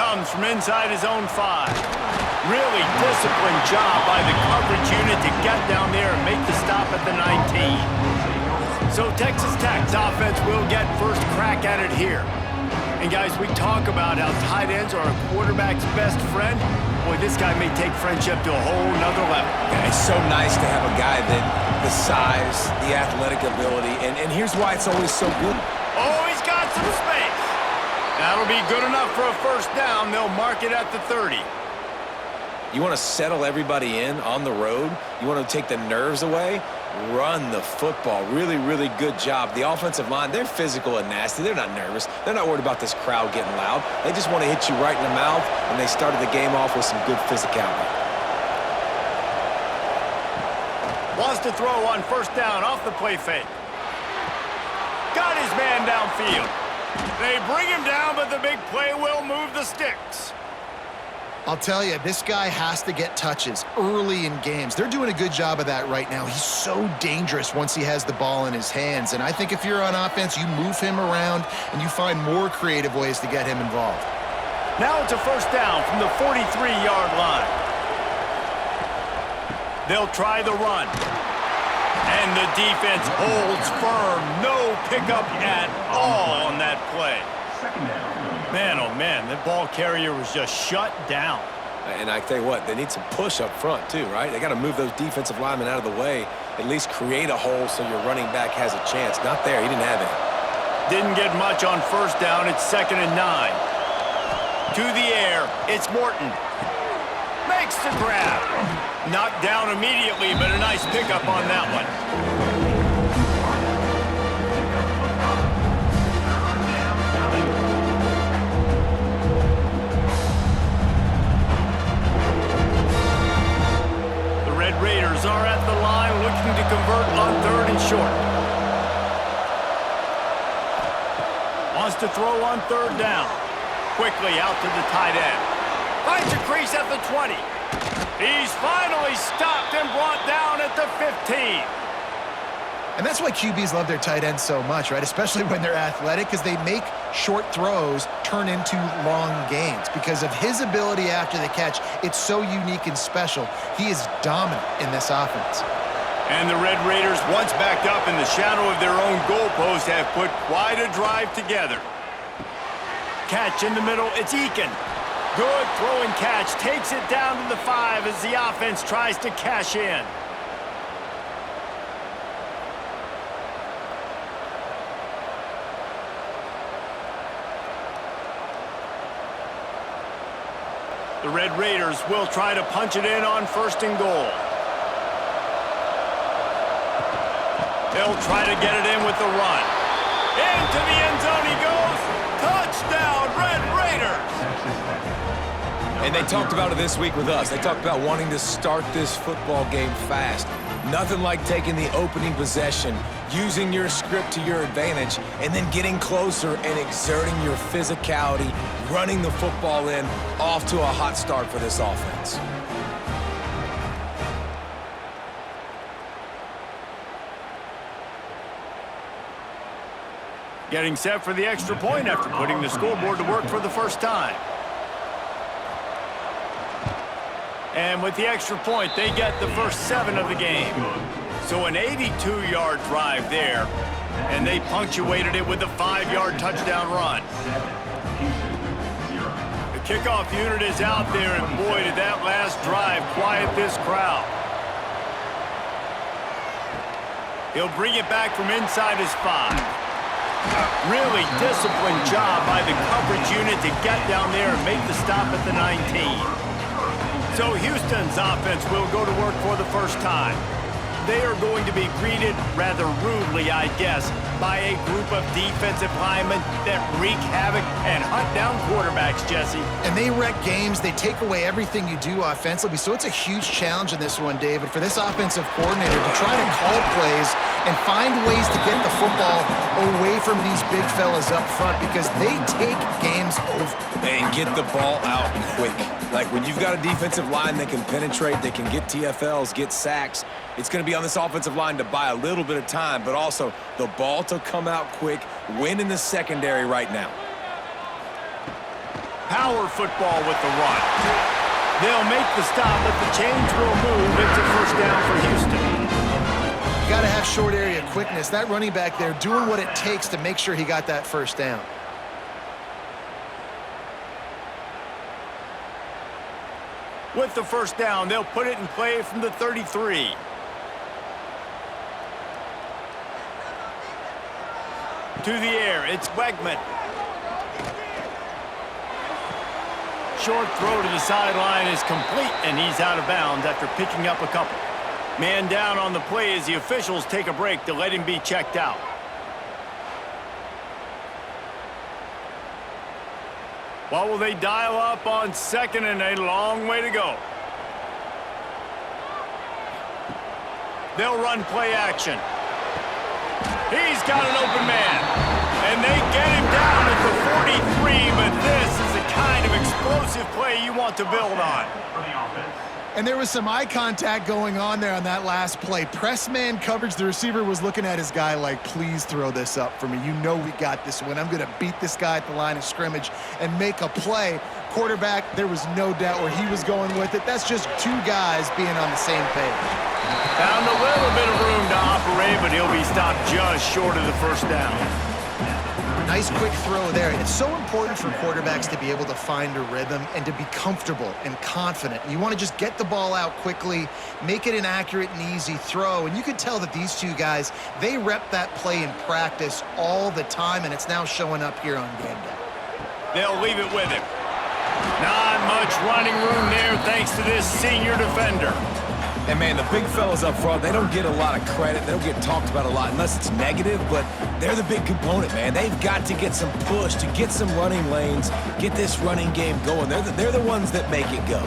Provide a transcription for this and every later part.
comes from inside his own 5. Really disciplined job by the coverage unit to get down there and make the stop at the 19. So Texas Tech's offense will get first crack at it here. And guys, we talk about how tight ends are a quarterback's best friend. Boy, this guy may take friendship to a whole nother level. Yeah, it's so nice to have a guy that the size, the athletic ability, and here's why it's always so good. Oh, he's got some space. That'll be good enough for a first down. They'll mark it at the 30. You want to settle everybody in on the road? You want to take the nerves away? Run the football. Really, really good job. The offensive line, they're physical and nasty. They're not nervous. They're not worried about this crowd getting loud. They just want to hit you right in the mouth, and they started the game off with some good physicality. Wants to throw on first down off the play fake. Got his man downfield. They bring him down, but the big play will move the sticks. I'll tell you, this guy has to get touches early in games. They're doing a good job of that right now. He's so dangerous once he has the ball in his hands. And I think if you're on offense, you move him around and you find more creative ways to get him involved. Now it's a first down from the 43-yard line. They'll try the run. And the defense holds firm. No pickup at all on that play. Man, oh man, the ball carrier was just shut down. And I tell you what, they need some push up front too, right? They got to move those defensive linemen out of the way, at least create a hole so your running back has a chance. Not there, he didn't have it. Didn't get much on first down. It's 2nd and 9. To the air, it's Morton. Makes the grab. Knocked down immediately, but a nice pickup on that one. Raiders are at the line looking to convert on 3rd and short. Wants to throw on 3rd down. Quickly out to the tight end. Finds a crease at the 20. He's finally stopped and brought down at the 15. And that's why QBs love their tight ends so much, right? Especially when they're athletic, because they make short throws turn into long gains. Because of his ability after the catch, it's so unique and special. He is dominant in this offense. And the Red Raiders, once backed up in the shadow of their own goalpost, have put quite a drive together. Catch in the middle, it's Eakin. Good throw and catch, takes it down to the 5 as the offense tries to cash in. The Red Raiders will try to punch it in on 1st and goal. They'll try to get it in with the run. Into the end zone he goes. Touchdown, Red Raiders! And they talked about it this week with us. They talked about wanting to start this football game fast. Nothing like taking the opening possession, using your script to your advantage, and then getting closer and exerting your physicality, running the football in, off to a hot start for this offense. Getting set for the extra point after putting the scoreboard to work for the first time. And with the extra point, they get the first 7 of the game. So an 82-yard drive there, and they punctuated it with a 5-yard touchdown run. The kickoff unit is out there, and boy, did that last drive quiet this crowd. He'll bring it back from inside his 5. Really disciplined job by the coverage unit to get down there and make the stop at the 19. So Houston's offense will go to work for the first time. They are going to be greeted rather rudely, I guess, by a group of defensive linemen that wreak havoc and hunt down quarterbacks, Jesse. And they wreck games. They take away everything you do offensively. So it's a huge challenge in this one, David, for this offensive coordinator to try to call plays and find ways to get the football away from these big fellas up front because they take games over. And get the ball out quick. Like when you've got a defensive line that can penetrate, they can get TFLs, get sacks, it's going to be on this offensive line to buy a little bit of time, but also the ball to come out quick, win in the secondary right now. power football with the run. They'll make the stop, but the chains will move. It's a first down for Houston. You got to have short area quickness. That running back there doing what it takes to make sure he got that first down. With the first down, they'll put it in play from the 33. To the air, it's Wegman. Short throw to the sideline is complete, and he's out of bounds after picking up a couple. Man down on the play as the officials take a break to let him be checked out. What will they dial up on second and a long way to go? They'll run play action. He's got an open man. And they get him down at the 43, but this is the kind of explosive play you want to build on. And there was some eye contact going on there on that last play. Press man coverage, the receiver was looking at his guy like, please throw this up for me. You know we got this one. I'm going to beat this guy at the line of scrimmage and make a play. Quarterback, there was no doubt where he was going with it. That's just two guys being on the same page. Found a little bit of room to operate, but he'll be stopped just short of the first down. Nice quick throw there. It's so important for quarterbacks to be able to find a rhythm and to be comfortable and confident. You want to just get the ball out quickly, make it an accurate and easy throw. And you can tell that these two guys, they rep that play in practice all the time, and it's now showing up here on game day. They'll leave it with him. Not much running room there thanks to this senior defender. And, man, the big fellas up front, they don't get a lot of credit. They don't get talked about a lot unless it's negative, but they're the big component, man. They've got to get some push, to get some running lanes, get this running game going. They're the ones that make it go.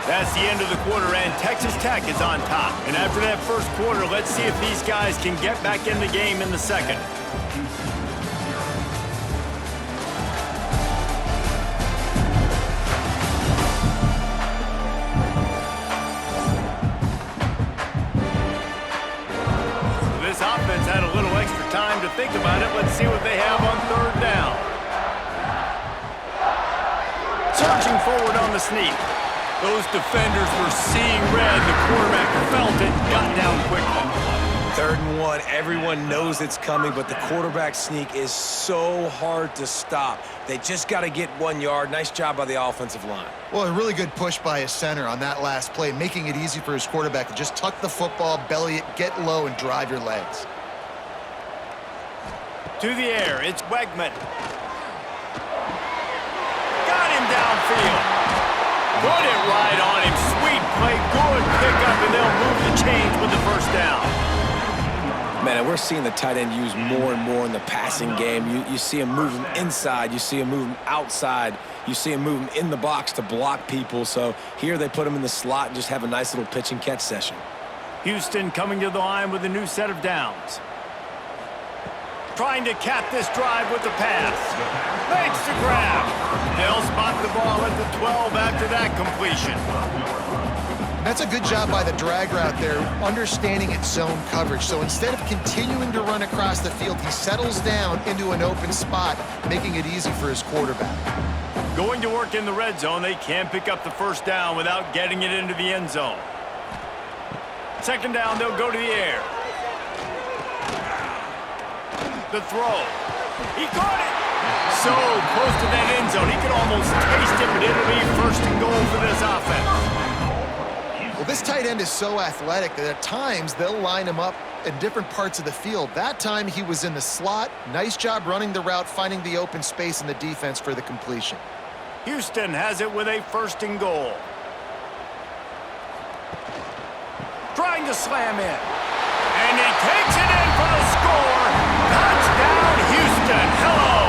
That's the end of the quarter, and Texas Tech is on top. And after that first quarter, let's see if these guys can get back in the game in the second. This offense had a little extra time to think about it. Let's see what they have on third down. Searching forward on the sneak. Those defenders were seeing red. The quarterback felt it, got down quickly. 3rd and 1, everyone knows it's coming, but the quarterback sneak is so hard to stop. They just got to get 1 yard. Nice job by the offensive line. Well, a really good push by his center on that last play, making it easy for his quarterback to just tuck the football, belly it, get low, and drive your legs. To the air, it's Wegman. Got him downfield. Put it right on him. Sweet play, good pickup, and they'll move the chains with the first down. Man, and we're seeing the tight end used more and more in the passing game. You see him moving inside. You see him moving outside. You see him moving in the box to block people. So here they put him in the slot and just have a nice little pitch and catch session. Houston coming to the line with a new set of downs. Trying to cap this drive with the pass. Makes the grab. They'll spot the ball at the 12 after that completion. That's a good job by the drag route there, understanding its zone coverage. So instead of continuing to run across the field, he settles down into an open spot, making it easy for his quarterback. Going to work in the red zone, they can pick up the first down without getting it into the end zone. 2nd down, they'll go to the air. The throw. He caught it. So close to that end zone. He could almost taste it, but it'll be 1st and goal for this offense. Well, this tight end is so athletic that at times they'll line him up in different parts of the field. That time he was in the slot. Nice job running the route, finding the open space in the defense for the completion. Houston has it with a 1st and goal. Trying to slam in. And he takes it in for the score. Touchdown, Houston. Hello.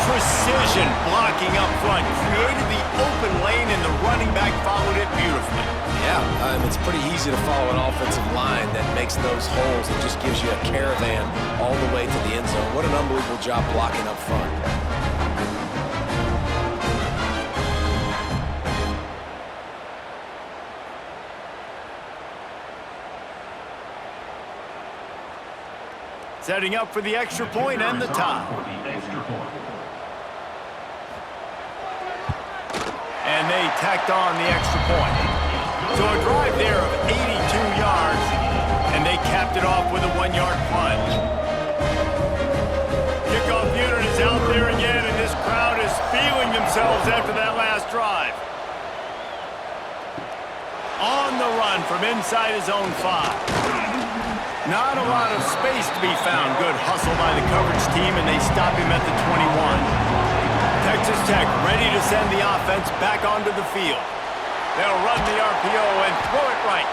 Precision blocking up front. Created the open lane, and the running back followed it beautifully. Yeah, it's pretty easy to follow an offensive line that makes those holes and just gives you a caravan all the way to the end zone. What an unbelievable job blocking up front. setting up for the extra point and the tie. And they tacked on the extra point. So a drive there of 82 yards, and they capped it off with a 1-yard plunge. Kickoff unit is out there again, and this crowd is feeling themselves after that last drive. On the run from inside his own 5. Not a lot of space to be found. Good hustle by the coverage team, and they stop him at the 21. Texas Tech ready to send the offense back onto the field. They'll run the RPO and throw it right.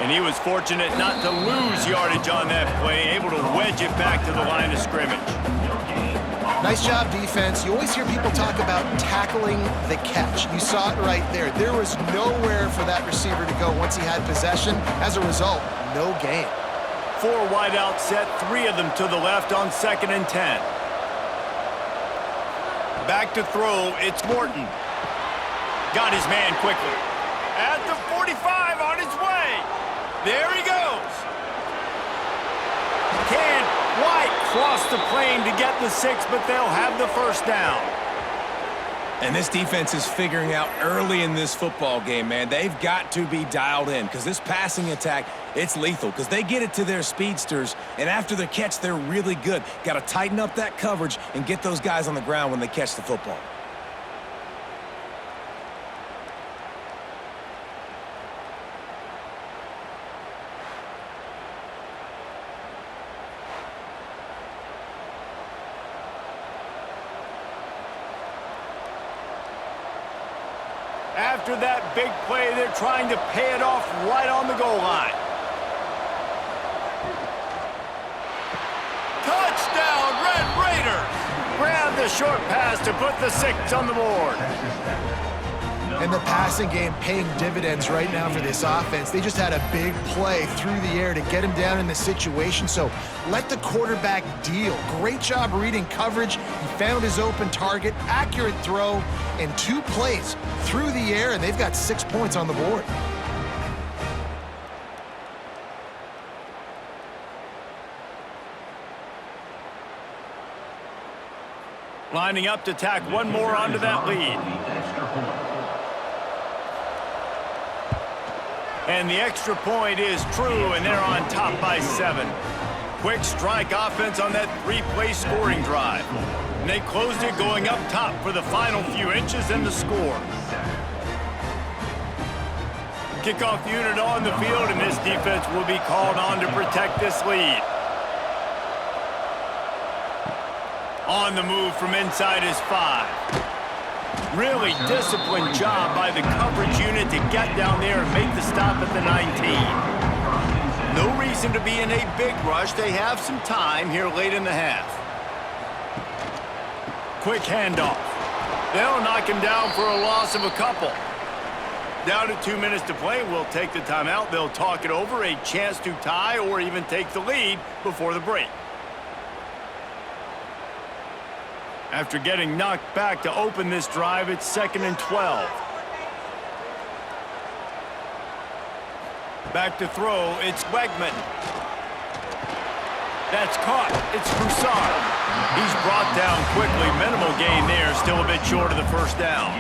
And he was fortunate not to lose yardage on that play, able to wedge it back to the line of scrimmage. Nice job, defense. You always hear people talk about tackling the catch. You saw it right there. There was nowhere for that receiver to go once he had possession. As a result, no gain. 4 wideouts set, 3 of them to the left on 2nd and 10. Back to throw, it's Morton. Got his man quickly. At the 45, on his way. There he goes. Can't quite cross the plane to get the 6, but they'll have the first down. And this defense is figuring out early in this football game, man. They've got to be dialed in because this passing attack, it's lethal because they get it to their speedsters, and after the catch, they're really good. Got to tighten up that coverage and get those guys on the ground when they catch the football. After that big play, they're trying to pay it off right on the goal line. Touchdown, Red Raiders! Grab the short pass to put the 6 on the board. And the passing game paying dividends right now for this offense. They just had a big play through the air to get him down in the situation. So let the quarterback deal. Great job reading coverage. He found his open target, accurate throw, and 2 plays through the air, and they've got 6 points on the board. Lining up to tack one more onto that lead. And the extra point is true, and they're on top by 7. Quick strike offense on that 3-play scoring drive. And they closed it going up top for the final few inches and the score. Kickoff unit on the field, and this defense will be called on to protect this lead. On the move from inside his 5. Really disciplined job by the coverage unit to get down there and make the stop at the 19. No reason to be in a big rush. They have some time here late in the half. Quick handoff. They'll knock him down for a loss of a couple. Down to 2 minutes to play. We'll take the timeout. They'll talk it over. A chance to tie or even take the lead before the break. After getting knocked back to open this drive, it's 2nd and 12. Back to throw, it's Wegman. That's caught, it's Broussard. He's brought down quickly, minimal gain there, still a bit short of the first down.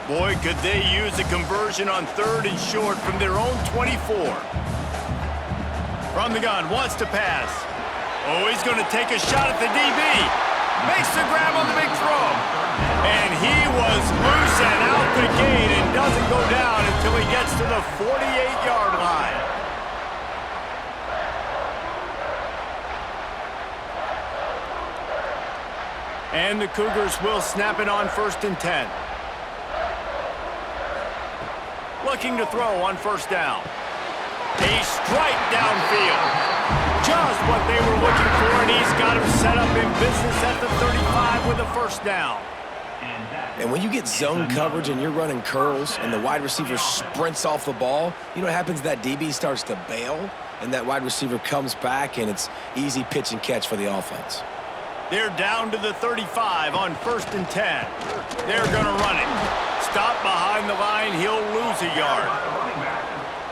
Boy, could they use a conversion on 3rd and short from their own 24. From the gun, wants to pass. Oh, he's going to take a shot at the DB. Makes the grab on the big throw. And he was loose and out the gate and doesn't go down until he gets to the 48-yard line. And the Cougars will snap it on 1st and 10. Looking to throw on 1st down. A strike downfield. Just what they were looking for, and he's got him set up in business at the 35 with a 1st down. And when you get zone coverage and you're running curls and the wide receiver sprints off the ball, you know what happens? That DB starts to bail, and that wide receiver comes back, and it's easy pitch and catch for the offense. They're down to the 35 on 1st and 10. They're going to run it. Stop behind the line. He'll lose a yard.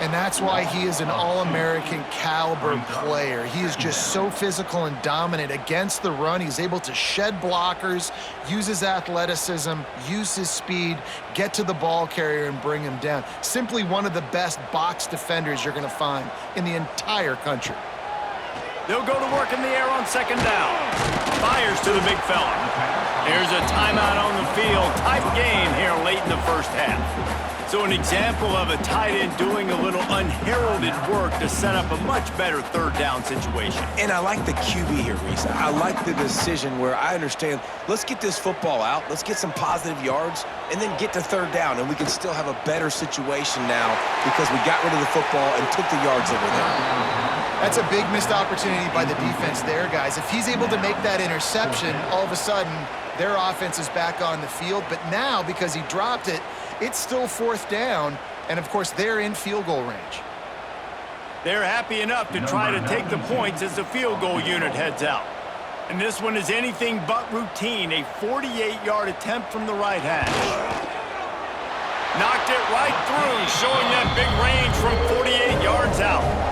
And that's why he is an All-American caliber player. He is just so physical and dominant against the run. He's able to shed blockers, use his athleticism, use his speed, get to the ball carrier and bring him down. Simply one of the best box defenders you're going to find in the entire country. They'll go to work in the air on 2nd down. Fires to the big fella. There's a timeout on the field. Tight game here late in the first half. So an example of a tight end doing a little unheralded work to set up a much better 3rd down situation. And I like the QB here, Reese. I like the decision where I understand, let's get this football out, let's get some positive yards, and then get to 3rd down, and we can still have a better situation now because we got rid of the football and took the yards over there. That's a big missed opportunity by the defense there, guys. If he's able to make that interception, all of a sudden, their offense is back on the field. But now, because he dropped it, it's still 4th down, and of course, they're in field goal range. They're happy enough to try to take the points as the field goal unit heads out. And this one is anything but routine, a 48-yard attempt from the right hash. Knocked it right through, showing that big range from 48 yards out.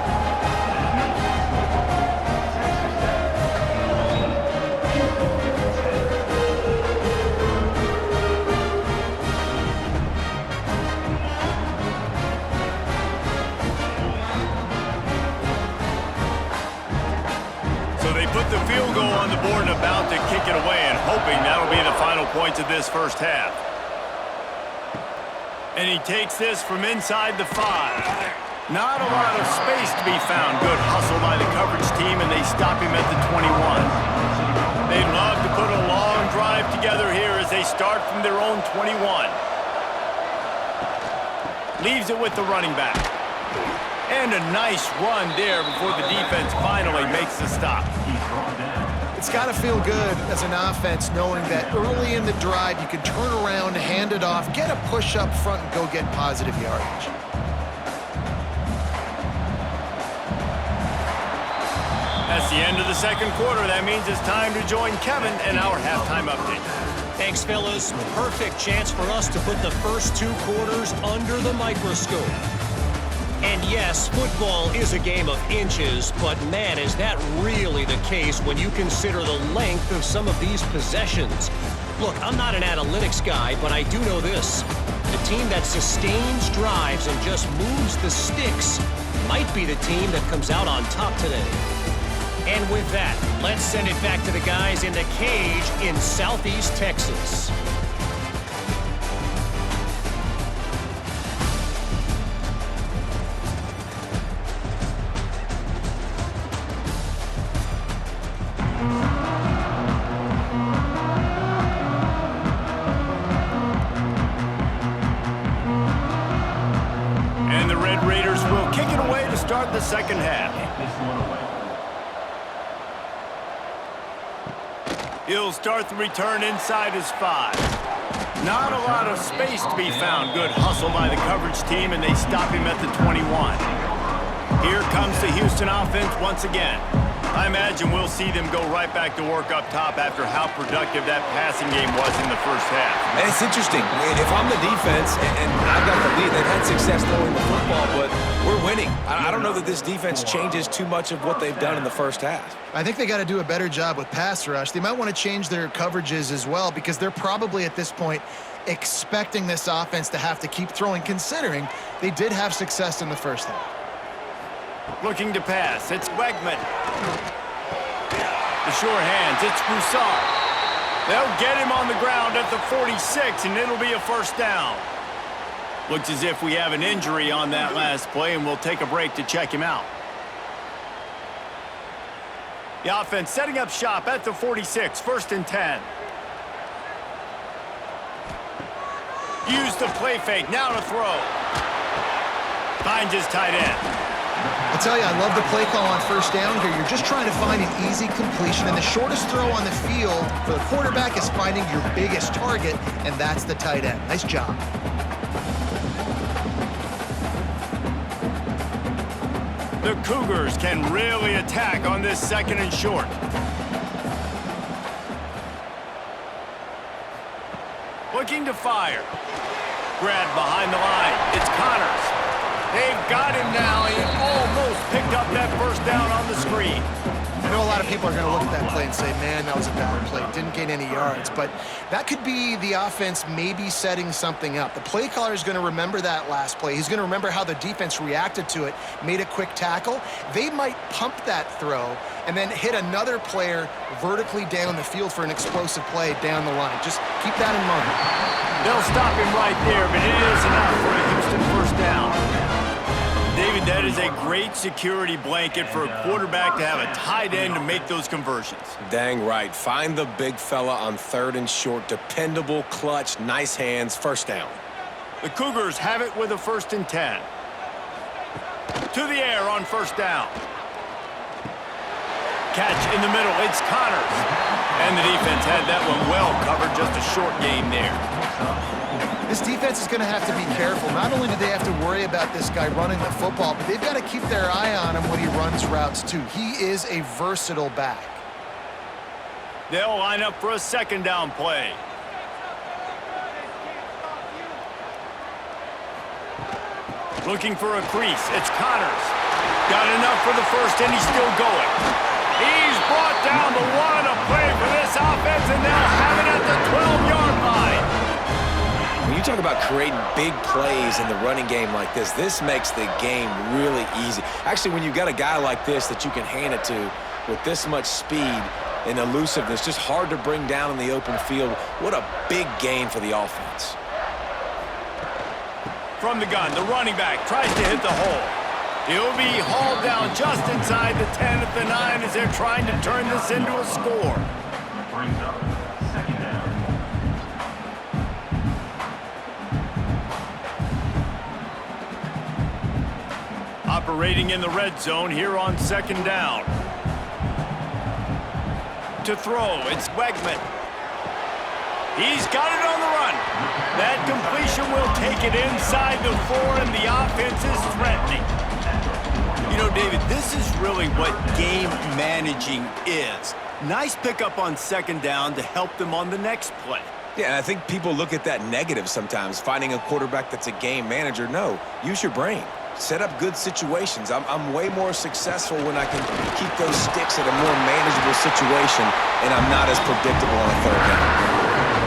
Put the field goal on the board and about to kick it away, and hoping that'll be the final points of this first half. And he takes this from inside the 5. Not a lot of space to be found. Good hustle by the coverage team, and they stop him at the 21. They'd love to put a long drive together here as they start from their own 21. Leaves it with the running back. And a nice run there before the defense finally makes the stop. It's got to feel good as an offense knowing that early in the drive you can turn around, hand it off, get a push up front, and go get positive yardage. That's the end of the 2nd quarter. That means it's time to join Kevin and our halftime update. Thanks, fellas. Perfect chance for us to put the first 2 quarters under the microscope. And yes, football is a game of inches, but man, is that really the case when you consider the length of some of these possessions. Look, I'm not an analytics guy, but I do know this. The team that sustains drives and just moves the sticks might be the team that comes out on top today. And with that, let's send it back to the guys in the cage in Southeast Texas. Start the second half. He'll start the return inside his 5. Not a lot of space to be found. Good hustle by the coverage team, and they stop him at the 21. Here comes the Houston offense once again. I imagine we'll see them go right back to work up top after how productive that passing game was in the first half. And it's interesting. If I'm the defense and I've got the lead, they've had success throwing the football, but we're winning. I don't know that this defense changes too much of what they've done in the first half. I think they got to do a better job with pass rush. They might want to change their coverages as well because they're probably at this point expecting this offense to have to keep throwing, considering they did have success in the first half. Looking to pass, it's Wegman. The sure hands, it's Broussard. They'll get him on the ground at the 46, and it'll be a first down. Looks as if we have an injury on that last play, and we'll take a break to check him out. The offense setting up shop at the 46, 1st and 10. Use the play fake, now to throw. Finds his tight end. I tell you, I love the play call on first down here. You're just trying to find an easy completion, and the shortest throw on the field for the quarterback is finding your biggest target, and that's the tight end. Nice job. The Cougars can really attack on this 2nd and short. going to fire. Grabbed behind the line. It's Connors. They've got him now. He almost picked up that first down on the screen. I know a lot of people are going to look at that play and say, man, that was a bad play. Didn't gain any yards. But that could be the offense maybe setting something up. The play caller is going to remember that last play. He's going to remember how the defense reacted to it, made a quick tackle. They might pump that throw and then hit another player vertically down the field for an explosive play down the line. Just keep that in mind. They'll stop him right there, but it is enough for a Houston first down. David, that is a great security blanket for a quarterback to have a tight end to make those conversions. Dang right. Find the big fella on 3rd and short. Dependable, clutch, nice hands, first down. The Cougars have it with a 1st and 10. To the air on first down. Catch in the middle. It's Connors. And the defense had that one well covered. Just a short gain there. This defense is going to have to be careful. Not only do they have to worry about this guy running the football, but they've got to keep their eye on him when he runs routes too. He is a versatile back. They'll line up for a 2nd down play. Looking for a crease. It's Connors. Got enough for the first, and he's still going. He's brought down the one. A play for this offense, and they'll have it at the 12-yard line. When you talk about creating big plays in the running game like this makes the game really easy. Actually, when you've got a guy like this that you can hand it to with this much speed and elusiveness, just hard to bring down in the open field, what a big gain for the offense. From the gun, the running back tries to hit the hole. He'll be hauled down just inside the 10 at the 9 as they're trying to turn this into a score. Brings up 2nd down. Operating in the red zone here on 2nd down. To throw, it's Wegman. He's got it on the run. That completion will take it inside the 4, and the offense is threatening. You know, David, this is really what game managing is. Nice pickup on 2nd down to help them on the next play. Yeah, and I think people look at that negative sometimes, finding a quarterback that's a game manager. No, use your brain. Set up good situations. I'm way more successful when I can keep those sticks at a more manageable situation, and I'm not as predictable on a 3rd down.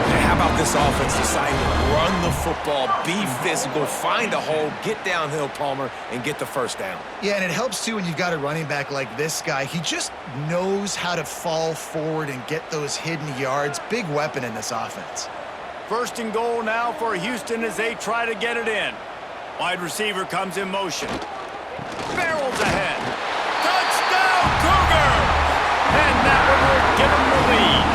And how about this offense deciding to run the football, be physical, find a hole, get downhill, Palmer, and get the first down? Yeah, and it helps too when you've got a running back like this guy. He just knows how to fall forward and get those hidden yards. Big weapon in this offense. 1st and goal now for Houston as they try to get it in. Wide receiver comes in motion. Barrels ahead. Touchdown, Cougar! And that one will give them the lead.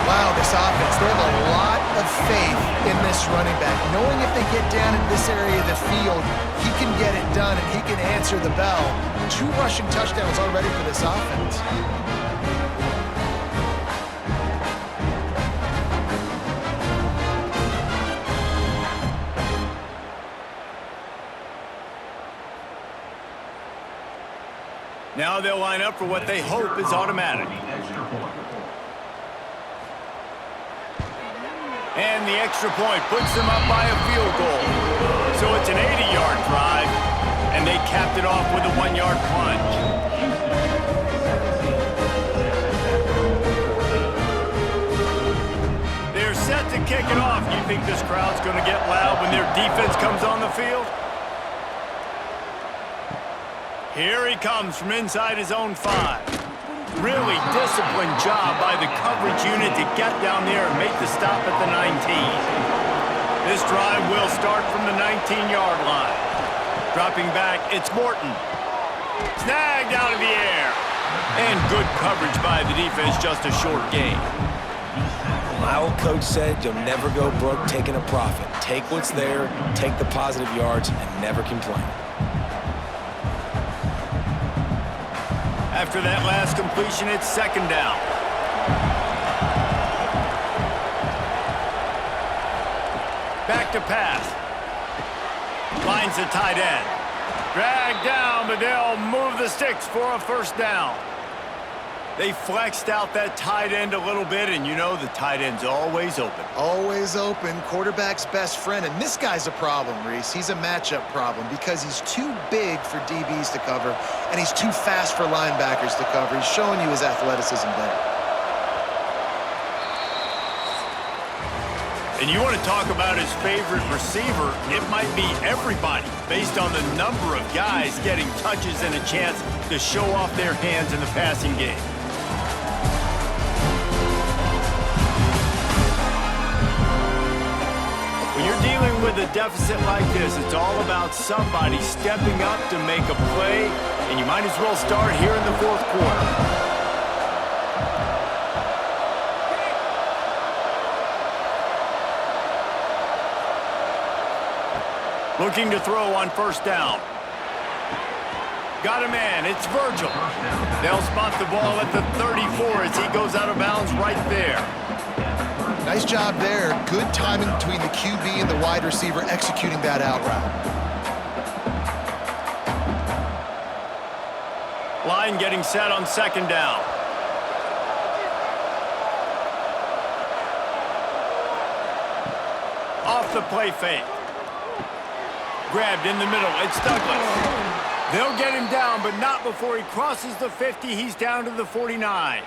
Wow, this offense, they have a lot of faith in this running back. Knowing if they get down in this area of the field, he can get it done and he can answer the bell. 2 rushing touchdowns already for this offense. Now they'll line up for what they hope is automatic. And the extra point puts them up by a field goal. So it's an 80-yard drive, and they capped it off with a 1-yard plunge. They're set to kick it off. You think this crowd's going to get loud when their defense comes on the field? Here he comes from inside his own 5. Really disciplined job by the coverage unit to get down there and make the stop at the 19. This drive will start from the 19-yard line. Dropping back, it's Morton. Snagged out of the air. And good coverage by the defense, just a short gain. My old coach said you'll never go broke taking a profit. Take what's there, take the positive yards, and never complain. After that last completion, it's 2nd down. Back to pass. Finds the tight end. Dragged down, but they'll move the sticks for a 1st down. They flexed out that tight end a little bit, and you know the tight end's always open. Always open, quarterback's best friend. And this guy's a problem, Reese. He's a matchup problem because he's too big for DBs to cover, and he's too fast for linebackers to cover. He's showing you his athleticism there. And you want to talk about his favorite receiver, it might be everybody, based on the number of guys getting touches and a chance to show off their hands in the passing game. When you're dealing with a deficit like this, it's all about somebody stepping up to make a play, and you might as well start here in the fourth quarter. Looking to throw on first down. Got a man, it's Virgil. They'll spot the ball at the 34 as he goes out of bounds right there. Nice job there. Good timing between the QB and the wide receiver executing that out route. Line getting set on second down. Off the play fake. Grabbed in the middle, it's Douglas. They'll get him down, but not before he crosses the 50. He's down to the 49.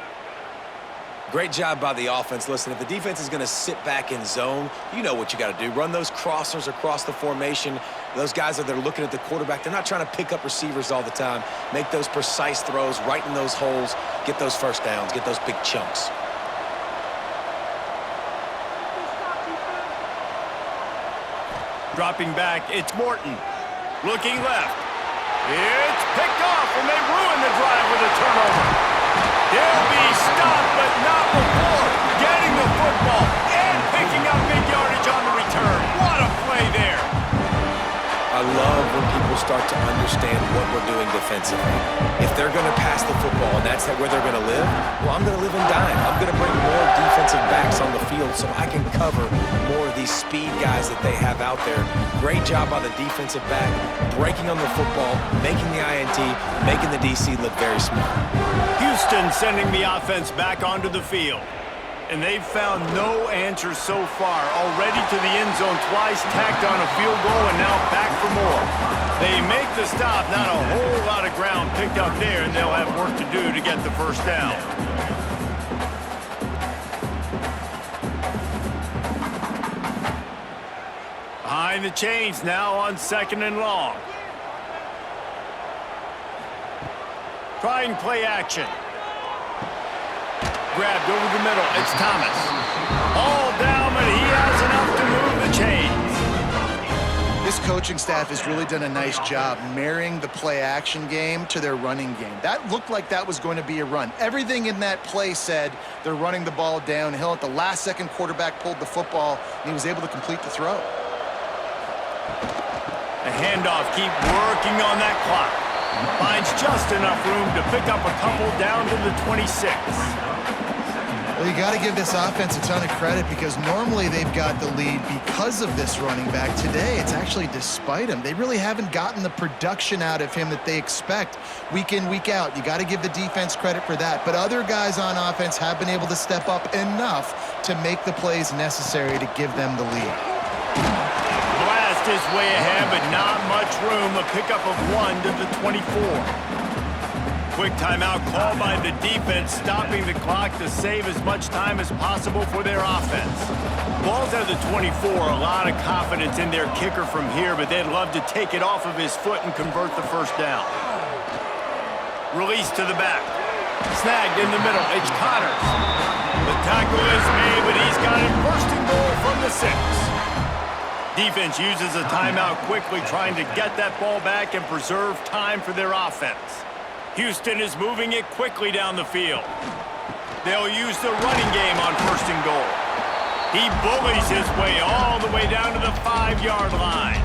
Great job by the offense. Listen, if the defense is going to sit back in zone, you know what you got to do. Run those crossers across the formation. Those guys that are looking at the quarterback, they're not trying to pick up receivers all the time. Make those precise throws, right in those holes, get those first downs, get those big chunks. Dropping back, it's Morton. Looking left. It's picked off, and they ruin the drive with a turnover. He'll be stopped, but not before getting the football and picking up big yardage on the return. What a play there. I love when people start to understand what we're doing defensively. If they're going to pass the football and that's where they're going to live, well, I'm going to live and dine. I'm going to bring more defensive backs on the field so I can cover more of these speed guys that they have out there. Great job by the defensive back, breaking on the football, making the INT, making the DC look very smart. Houston sending the offense back onto the field. And they've found no answer so far. Already to the end zone twice, tacked on a field goal, and now back for more. They make the stop, not a whole lot of ground picked up there, and they'll have work to do to get the first down. Behind the chains now on second and long. Trying play action. Grabbed over the middle. It's Thomas. All down, but he has enough to move the chains. This coaching staff has really done a nice job marrying the play-action game to their running game. That looked like that was going to be a run. Everything in that play said they're running the ball downhill. At the last second, quarterback pulled the football, and he was able to complete the throw. The handoff, keep working on that clock. Finds just enough room to pick up a couple down to the 26. Well, you got to give this offense a ton of credit because normally they've got the lead because of this running back. Today, it's actually despite him. They really haven't gotten the production out of him that they expect week in, week out. You got to give the defense credit for that. But other guys on offense have been able to step up enough to make the plays necessary to give them the lead. Blast is way ahead, but not much room. A pickup of 1 to the 24. Quick timeout called by the defense, stopping the clock to save as much time as possible for their offense. Ball's at the 24, a lot of confidence in their kicker from here, but they'd love to take it off of his foot and convert the first down. Release to the back. Snagged in the middle, it's Connors. The tackle is made, but he's got it first and goal from the 6. Defense uses a timeout quickly, trying to get that ball back and preserve time for their offense. Houston is moving it quickly down the field. They'll use the running game on first and goal. He bullies his way all the way down to the 5-yard line.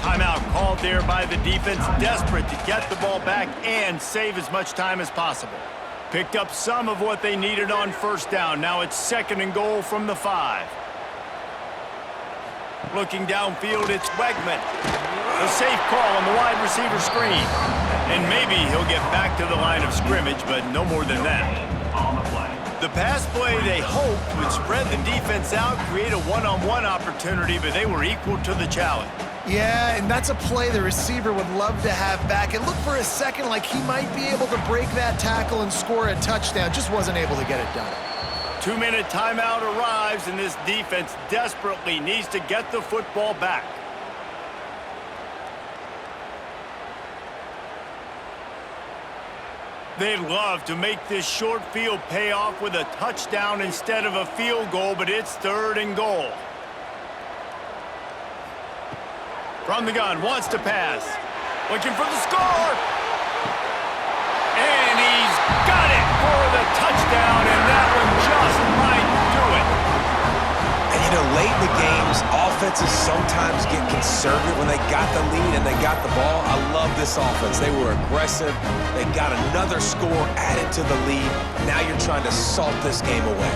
Timeout called there by the defense, desperate to get the ball back and save as much time as possible. Picked up some of what they needed on first down. Now it's second and goal from the 5. Looking downfield, it's Wegman. A safe call on the wide receiver screen. And maybe he'll get back to the line of scrimmage, but no more than that. On the play. The pass play they hoped would spread the defense out, create a one-on-one opportunity, but they were equal to the challenge. Yeah, and that's a play the receiver would love to have back. It looked for a second like he might be able to break that tackle and score a touchdown. Just wasn't able to get it done. 2-minute timeout arrives, and this defense desperately needs to get the football back. They'd love to make this short field pay off with a touchdown instead of a field goal, but it's 3rd and goal. From the gun, wants to pass. Looking for the score. And he's got it for the touchdown, and that one just might do it. And you know, late in the games, offenses sometimes get conservative when they got the lead and they got the ball. I love this offense. They were aggressive. They got another score added to the lead. Now you're trying to salt this game away.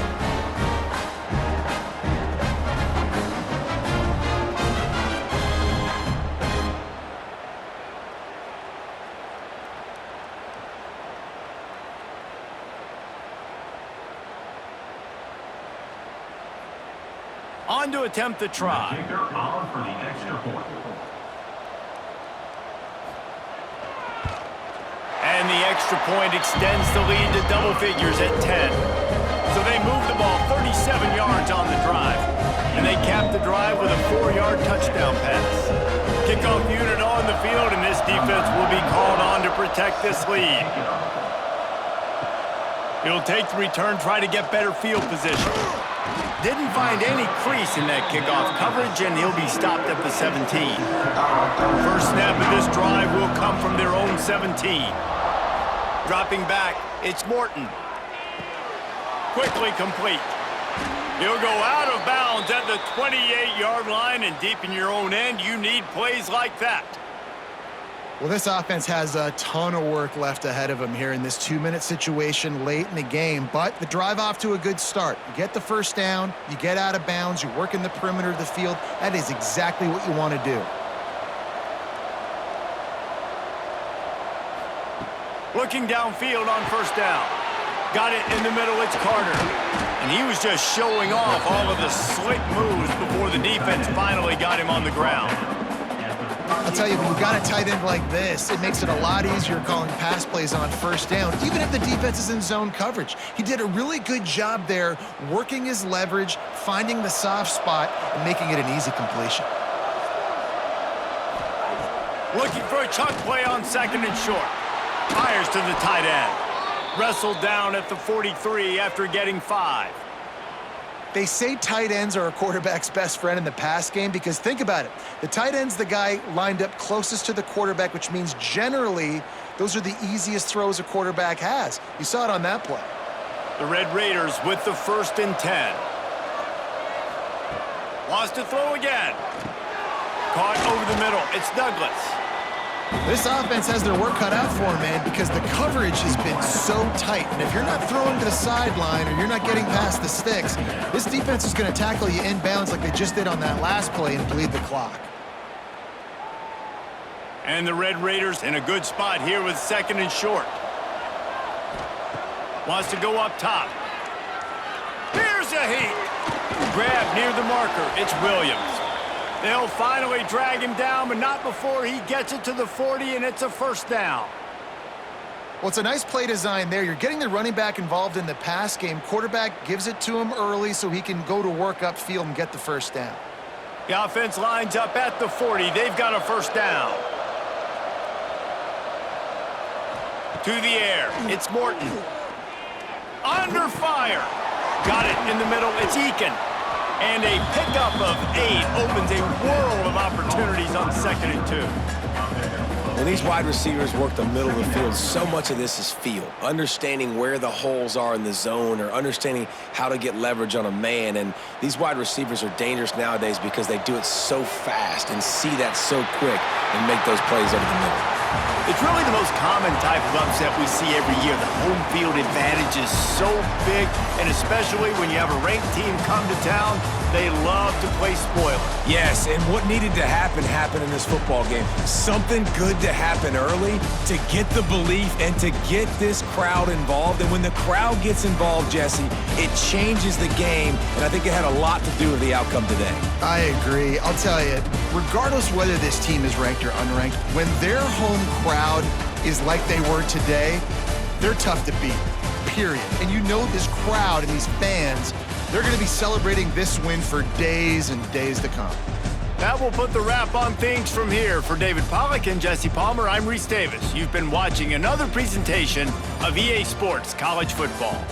On to attempt the try. Kicker on for the extra point. And the extra point extends the lead to double figures at 10. So they move the ball 37 yards on the drive. And they cap the drive with a 4-yard touchdown pass. Kickoff unit on the field, and this defense will be called on to protect this lead. He'll take the return, try to get better field position. Didn't find any crease in that kickoff coverage, and he'll be stopped at the 17. First snap of this drive will come from their own 17. Dropping back, it's Morton. Quickly complete. He'll go out of bounds at the 28-yard line, and deep in your own end, you need plays like that. Well, this offense has a ton of work left ahead of them here in this 2-minute situation late in the game, but the drive off to a good start. You get the first down, you get out of bounds, you work in the perimeter of the field. That is exactly what you want to do. Looking downfield on first down. Got it in the middle, it's Carter. And he was just showing off all of the slick moves before the defense finally got him on the ground. I'll tell you, when you've got a tight end like this, it makes it a lot easier calling pass plays on first down, even if the defense is in zone coverage. He did a really good job there, working his leverage, finding the soft spot, and making it an easy completion. Looking for a chunk play on 2nd and short. Fires to the tight end. Wrestled down at the 43 after getting 5. They say tight ends are a quarterback's best friend in the pass game because think about it. The tight end's the guy lined up closest to the quarterback, which means generally those are the easiest throws a quarterback has. You saw it on that play. The Red Raiders with the 1st and 10. Wants to throw again. Caught over the middle. It's Douglas. This offense has their work cut out for them, man, because the coverage has been so tight. And if you're not throwing to the sideline or you're not getting past the sticks, this defense is going to tackle you inbounds like they just did on that last play and bleed the clock. And the Red Raiders in a good spot here with 2nd and short. Wants to go up top. Here's a heat. Grab near the marker. It's Williams. They'll finally drag him down, but not before he gets it to the 40, and it's a first down. Well, it's a nice play design there. You're getting the running back involved in the pass game. Quarterback gives it to him early so he can go to work upfield and get the first down. The offense lines up at the 40. They've got a first down. To the air. It's Morton. Under fire. Got it in the middle. It's Eakin. And a pickup of 8 opens a world of opportunities on 2nd and 2. When these wide receivers work the middle of the field, so much of this is feel. Understanding where the holes are in the zone or understanding how to get leverage on a man. And these wide receivers are dangerous nowadays because they do it so fast and see that so quick and make those plays over the middle. It's really the most common type of upset we see every year. The home field advantage is so big, and especially when you have a ranked team come to town, they love to play spoiler. Yes, and what needed to happen happened in this football game. Something good to happen early to get the belief and to get this crowd involved. And when the crowd gets involved, Jesse, it changes the game, and I think it had a lot to do with the outcome today. I agree. I'll tell you, regardless whether this team is ranked or unranked, when their home crowd is like they were today, they're tough to beat, period. And you know this crowd and these fans, they're going to be celebrating this win for days and days to come. That will put the wrap on things from here. For David Pollack and Jesse Palmer, I'm Reese Davis. You've been watching another presentation of EA Sports College Football.